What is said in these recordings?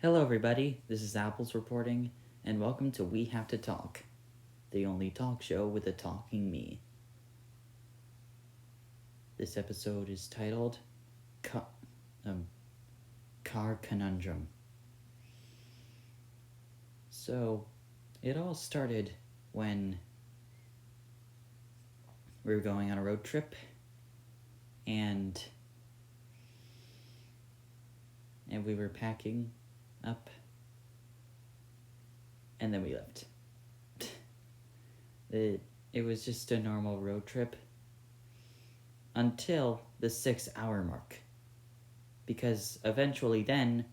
Hello, everybody. This is Apples reporting, and welcome to We Have to Talk, the only talk show with a talking me. This episode is titled Car Conundrum. So, it all started when we were going on a road trip, and we were packing up, and then we left. It was just a normal road trip until the 6-hour mark, because eventually then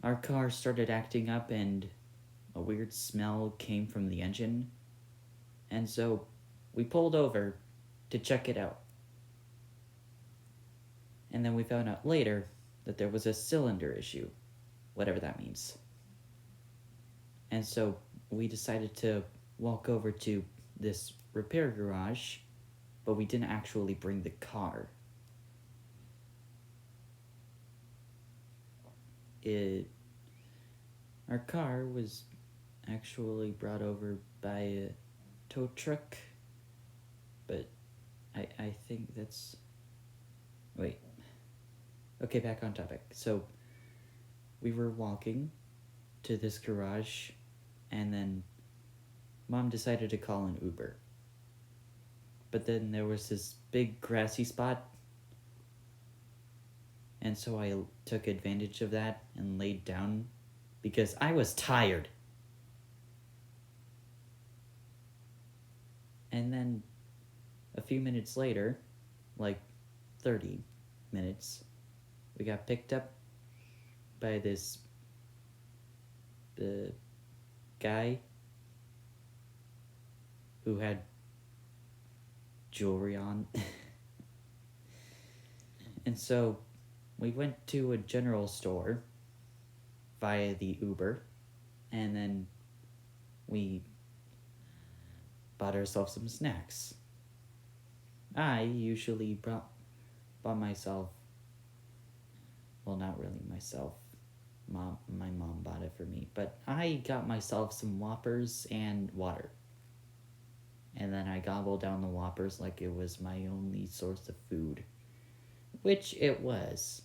our car started acting up and a weird smell came from the engine, and so we pulled over to check it out. And then we found out later that there was a cylinder issue, whatever that means. And so we decided to walk over to this repair garage, but we didn't actually bring the car. Our car was actually brought over by a tow truck, but I think that's... Wait. Okay, back on topic. So, we were walking to this garage, and then Mom decided to call an Uber. But then there was this big grassy spot, and so I took advantage of that and laid down because I was tired. And then a few minutes later, like 30 minutes, we got picked up by this guy who had jewelry on. And so we went to a general store via the Uber, and then we bought ourselves some snacks. I usually bought myself, well, not really myself. My mom bought it for me, but I got myself some Whoppers and water. And then I gobbled down the Whoppers like it was my only source of food, which it was.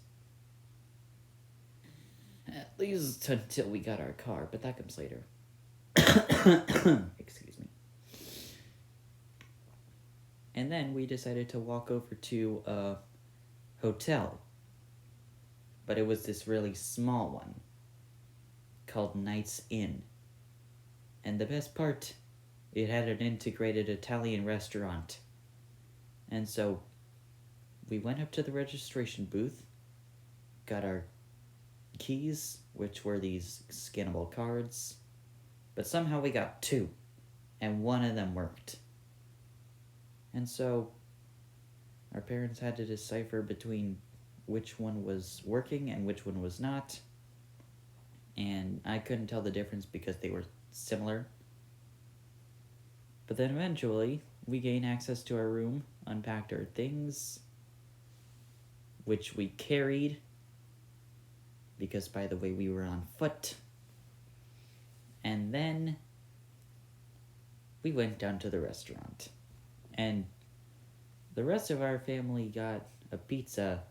At least until we got our car, but that comes later. Excuse me. And then we decided to walk over to a hotel. But it was this really small one called Knight's Inn. And the best part, it had an integrated Italian restaurant. And so we went up to the registration booth, got our keys, which were these scannable cards, but somehow we got 2, and one of them worked. And so our parents had to decipher between which one was working and which one was not, and I couldn't tell the difference because they were similar. But then eventually we gained access to our room, unpacked our things, which we carried because, by the way, we were on foot. And then we went down to the restaurant, and the rest of our family got a pizza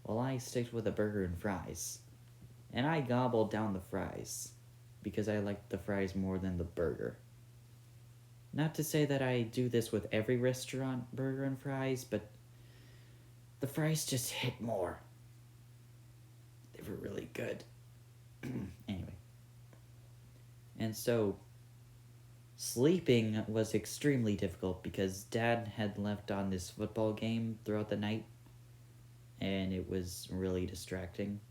while I sticked with a burger and fries. And I gobbled down the fries because I liked the fries more than the burger. Not to say that I do this with every restaurant burger and fries, but the fries just hit more. They were really good. Anyway. And so sleeping was extremely difficult because Dad had left on this football game throughout the night, and it was really distracting.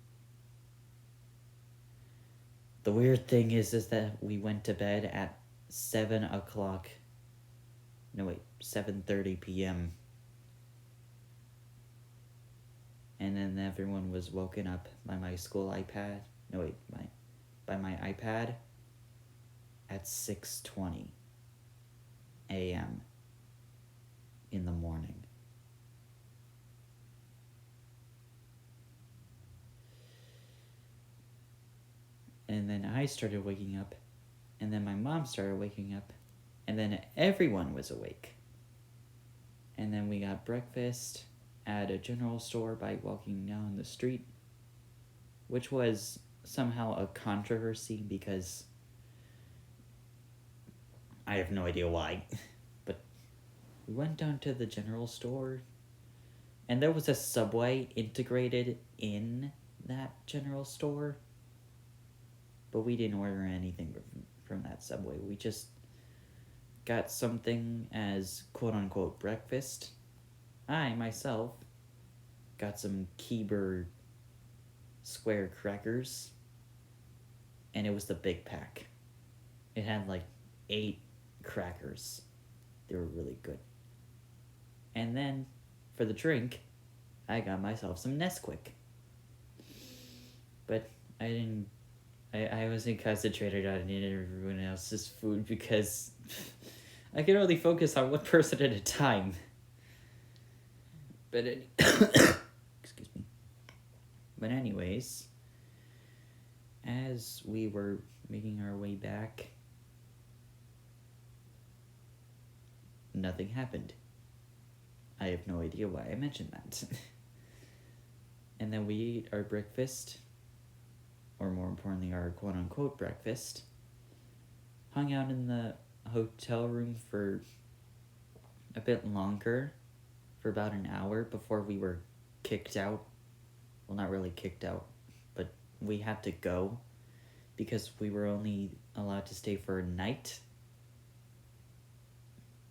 The weird thing is that we went to bed at 7:30 p.m. And then everyone was woken up by my school iPad. By my iPad at 6:20 a.m. in the morning. And then I started waking up. And then my mom started waking up. And then everyone was awake. And then we got breakfast at a general store by walking down the street, which was somehow a controversy because I have no idea why. But we went down to the general store, and there was a Subway integrated in that general store. But we didn't order anything from that Subway. We just got something as quote-unquote breakfast. I, myself, got some Keebler square crackers, and it was the big pack. It had like 8 crackers. They were really good. And then, for the drink, I got myself some Nesquik. But I wasn't concentrated on everyone else's food because I could only focus on one person at a time. But excuse me. But anyways, as we were making our way back, nothing happened. I have no idea why I mentioned that. And then we ate our breakfast, or more importantly, our quote-unquote breakfast, hung out in the hotel room for a bit longer, for about an hour before we were kicked out. Well, not really kicked out, but we had to go because we were only allowed to stay for a night,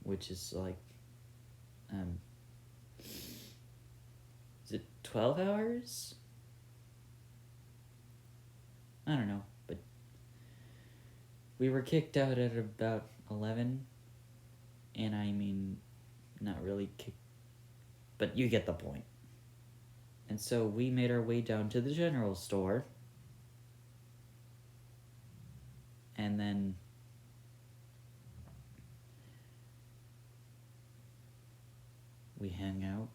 which is like, is it 12 hours? I don't know, but we were kicked out at about 11, and I mean, not really kicked, but you get the point. And so we made our way down to the general store, and then we hung out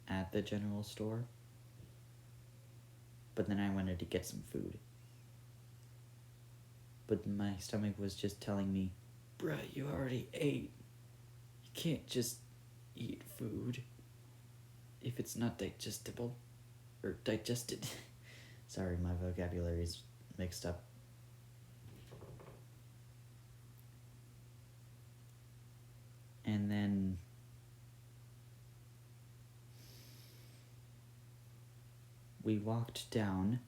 at the general store, but then I wanted to get some food. But my stomach was just telling me, bruh, you already ate. You can't just eat food if it's not digestible. Or digested. Sorry, my vocabulary is mixed up. And then we walked down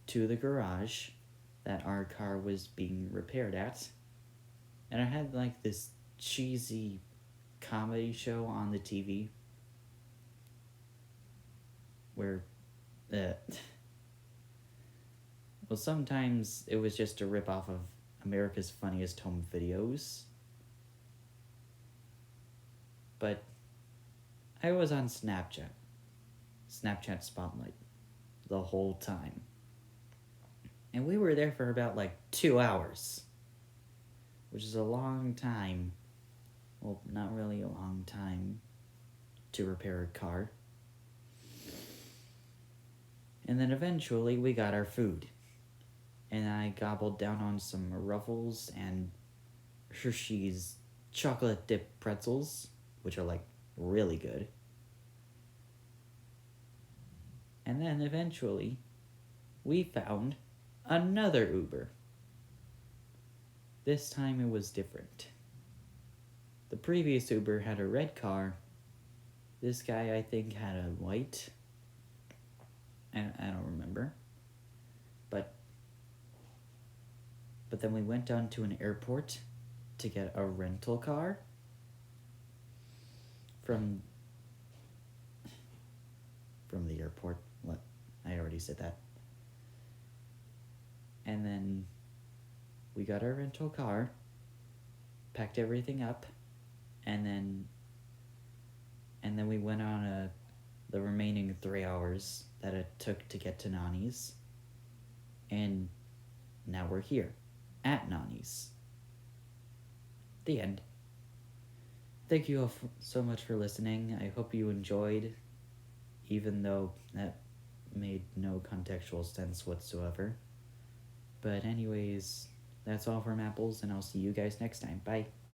to the garage that our car was being repaired at. And I had like this cheesy comedy show on the TV where well, sometimes it was just a ripoff of America's Funniest Home Videos. But I was on Snapchat Spotlight, the whole time. And we were there for about like 2 hours, which is a long time. Well, not really a long time to repair a car. And then eventually we got our food. And I gobbled down on some Ruffles and Hershey's chocolate dip pretzels, which are like really good. And then eventually we found another Uber. This time it was different. The previous Uber had a red car. This guy, I think, had a white. I don't remember. But then we went down to an airport to get a rental car from the airport. What? I already said that. And then we got our rental car, packed everything up, and then we went on the remaining 3 hours that it took to get to Nani's. And now we're here, at Nani's. The end. Thank you all so much for listening. I hope you enjoyed, even though that made no contextual sense whatsoever. But anyways, that's all from Apples, and I'll see you guys next time. Bye.